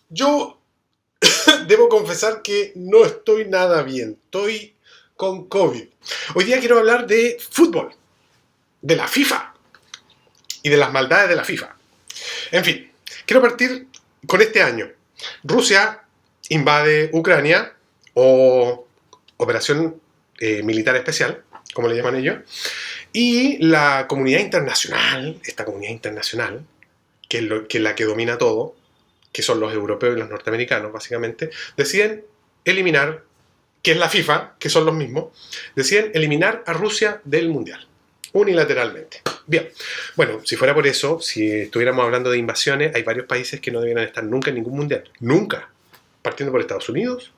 Yo debo confesar que no estoy nada bien. Estoy con COVID. Hoy día quiero hablar de fútbol, de la FIFA y de las maldades de la FIFA. En fin, quiero partir con este año. Rusia invade Ucrania, o Operación Militar Especial, como le llaman ellos, y la comunidad internacional, esta comunidad internacional, que es la que domina todo, que son los europeos y los norteamericanos, básicamente, deciden eliminar, que es la FIFA, que son los mismos, deciden eliminar a Rusia del Mundial, unilateralmente. Bien, bueno, si fuera por eso, si estuviéramos hablando de invasiones, hay varios países que no debieran estar nunca en ningún Mundial. Nunca. Partiendo por Estados Unidos,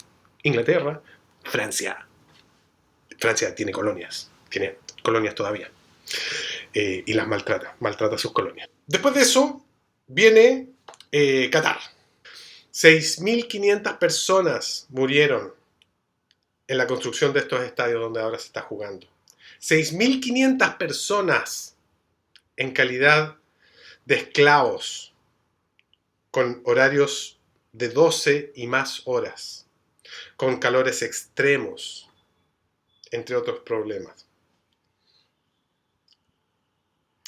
Inglaterra, Francia. Francia tiene colonias todavía. Y las maltrata a sus colonias. Después de eso, viene Qatar. 6.500 personas murieron en la construcción de estos estadios donde ahora se está jugando. 6.500 personas en calidad de esclavos, con horarios de 12 y más horas, con calores extremos, entre otros problemas.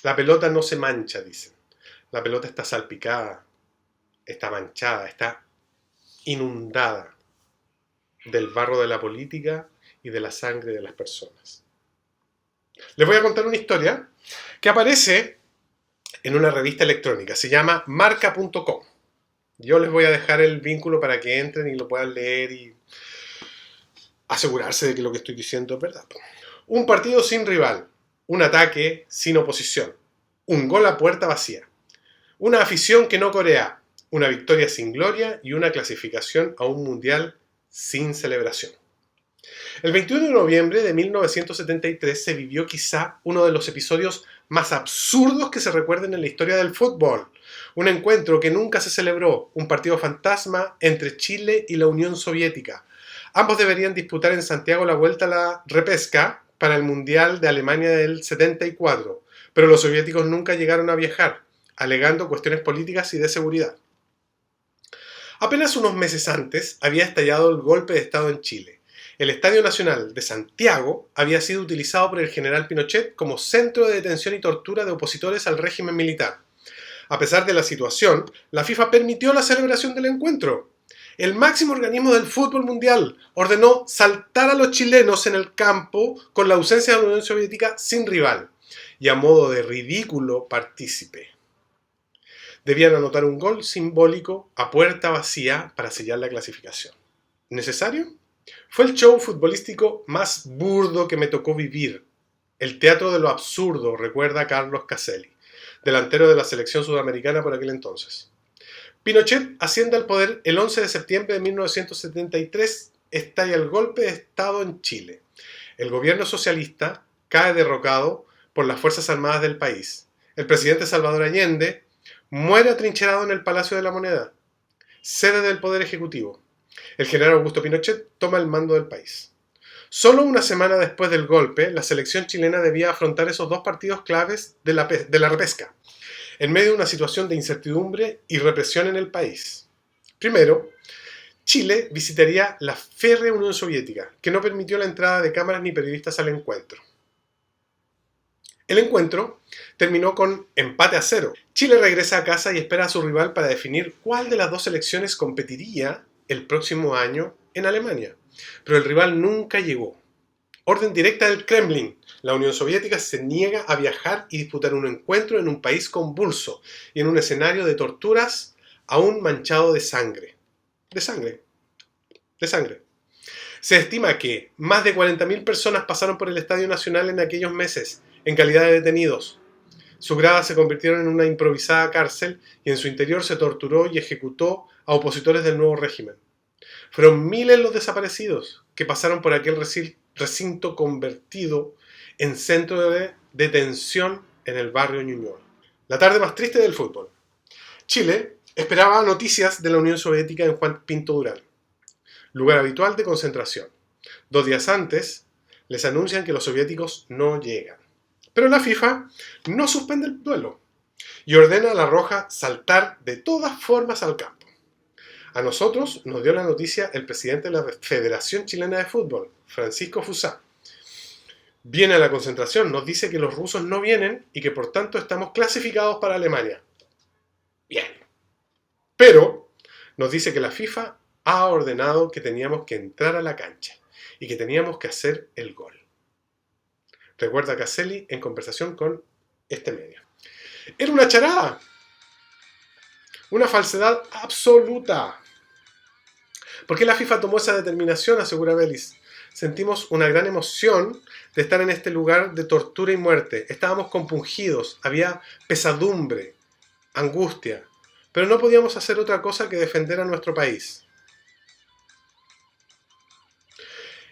La pelota no se mancha, dicen. La pelota está salpicada, está manchada, está inundada del barro de la política y de la sangre de las personas. Les voy a contar una historia que aparece en una revista electrónica. Se llama marca.com. Yo les voy a dejar el vínculo para que entren y lo puedan leer y asegurarse de que lo que estoy diciendo es verdad. Un partido sin rival, un ataque sin oposición, un gol a puerta vacía, una afición que no corea, una victoria sin gloria y una clasificación a un mundial sin celebración. El 21 de noviembre de 1973 se vivió quizá uno de los episodios más absurdos que se recuerden en la historia del fútbol. Un encuentro que nunca se celebró, un partido fantasma entre Chile y la Unión Soviética. Ambos deberían disputar en Santiago la vuelta a la repesca para el Mundial de Alemania del 74, pero los soviéticos nunca llegaron a viajar, alegando cuestiones políticas y de seguridad. Apenas unos meses antes había estallado el golpe de Estado en Chile. El Estadio Nacional de Santiago había sido utilizado por el general Pinochet como centro de detención y tortura de opositores al régimen militar. A pesar de la situación, la FIFA permitió la celebración del encuentro. El máximo organismo del fútbol mundial ordenó saltar a los chilenos en el campo con la ausencia de la Unión Soviética sin rival y a modo de ridículo partícipe. Debían anotar un gol simbólico a puerta vacía para sellar la clasificación. ¿Necesario? Fue el show futbolístico más burdo que me tocó vivir. El teatro de lo absurdo, recuerda Carlos Caselli, delantero de la selección sudamericana por aquel entonces. Pinochet asciende al poder el 11 de septiembre de 1973, estalla el golpe de Estado en Chile. El gobierno socialista cae derrocado por las Fuerzas Armadas del país. El presidente Salvador Allende muere atrincherado en el Palacio de la Moneda, sede del Poder Ejecutivo. El general Augusto Pinochet toma el mando del país. Solo una semana después del golpe, la selección chilena debía afrontar esos dos partidos claves de la repesca, en medio de una situación de incertidumbre y represión en el país. Primero, Chile visitaría la férrea Unión Soviética, que no permitió la entrada de cámaras ni periodistas al encuentro. El encuentro terminó con empate a 0. Chile regresa a casa y espera a su rival para definir cuál de las dos selecciones competiría el próximo año en Alemania. Pero el rival nunca llegó. Orden directa del Kremlin. La Unión Soviética se niega a viajar y disputar un encuentro en un país convulso y en un escenario de torturas aún manchado de sangre. De sangre. Se estima que más de 40.000 personas pasaron por el Estadio Nacional en aquellos meses, en calidad de detenidos. Sus gradas se convirtieron en una improvisada cárcel y en su interior se torturó y ejecutó a opositores del nuevo régimen. Fueron miles los desaparecidos que pasaron por aquel recinto convertido en centro de detención en el barrio Ñuñoa. La tarde más triste del fútbol. Chile esperaba noticias de la Unión Soviética en Juan Pinto Durán, lugar habitual de concentración. 2 días antes, les anuncian que los soviéticos no llegan. Pero la FIFA no suspende el duelo y ordena a la Roja saltar de todas formas al campo. A nosotros nos dio la noticia el presidente de la Federación Chilena de Fútbol, Francisco Fusá. Viene a la concentración, nos dice que los rusos no vienen y que por tanto estamos clasificados para Alemania. Bien. Pero nos dice que la FIFA ha ordenado que teníamos que entrar a la cancha y que teníamos que hacer el gol. Recuerda Caselli en conversación con este medio. Era una charada. Una falsedad absoluta. ¿Por qué la FIFA tomó esa determinación? Asegura Vélez. Sentimos una gran emoción de estar en este lugar de tortura y muerte. Estábamos compungidos, había pesadumbre, angustia, pero no podíamos hacer otra cosa que defender a nuestro país.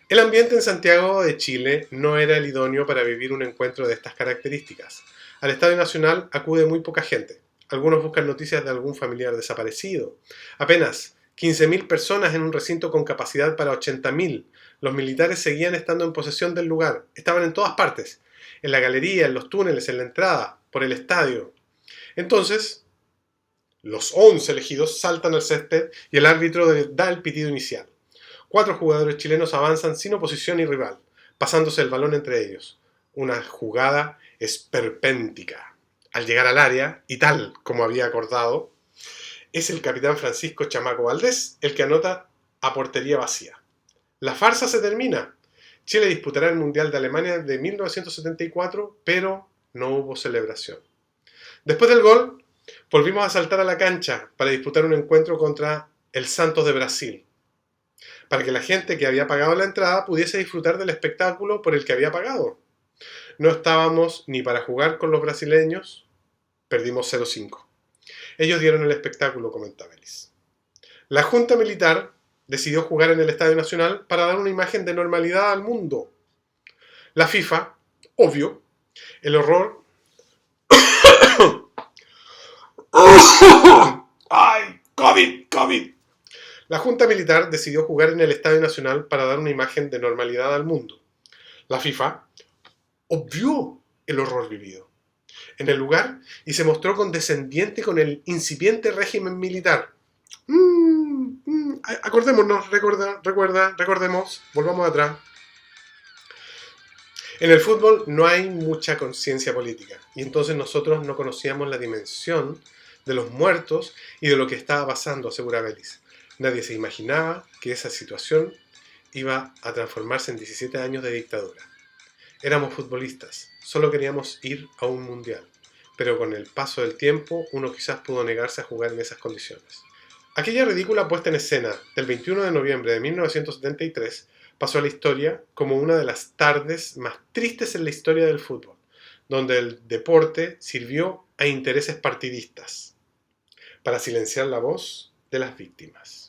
El ambiente en Santiago de Chile no era el idóneo para vivir un encuentro de estas características. Al Estadio Nacional acude muy poca gente. Algunos buscan noticias de algún familiar desaparecido. Apenas 15.000 personas en un recinto con capacidad para 80.000. Los militares seguían estando en posesión del lugar. Estaban en todas partes. En la galería, en los túneles, en la entrada, por el estadio. Entonces, los 11 elegidos saltan al césped y el árbitro da el pitido inicial. 4 jugadores chilenos avanzan sin oposición y rival, pasándose el balón entre ellos. Una jugada esperpéntica. Al llegar al área, y tal como había acordado, es el capitán Francisco Chamaco Valdés el que anota a portería vacía. La farsa se termina. Chile disputará el Mundial de Alemania de 1974, pero no hubo celebración. Después del gol, volvimos a saltar a la cancha para disputar un encuentro contra el Santos de Brasil, para que la gente que había pagado la entrada pudiese disfrutar del espectáculo por el que había pagado. No estábamos ni para jugar con los brasileños, perdimos 0-5. Ellos dieron el espectáculo, comenta Vélez. La Junta Militar decidió jugar en el Estadio Nacional para dar una imagen de normalidad al mundo. La FIFA, obvio, el horror... ¡Ay! ¡COVID! La Junta Militar decidió jugar en el Estadio Nacional para dar una imagen de normalidad al mundo. La FIFA obvió el horror vivido en el lugar y se mostró condescendiente con el incipiente régimen militar. Acordémonos, recordemos, volvamos atrás. En el fútbol no hay mucha conciencia política y entonces nosotros no conocíamos la dimensión de los muertos y de lo que estaba pasando, asegura Vélez. Nadie se imaginaba que esa situación iba a transformarse en 17 años de dictadura. Éramos futbolistas, solo queríamos ir a un mundial, pero con el paso del tiempo uno quizás pudo negarse a jugar en esas condiciones. Aquella ridícula puesta en escena del 21 de noviembre de 1973 pasó a la historia como una de las tardes más tristes en la historia del fútbol, donde el deporte sirvió a intereses partidistas para silenciar la voz de las víctimas.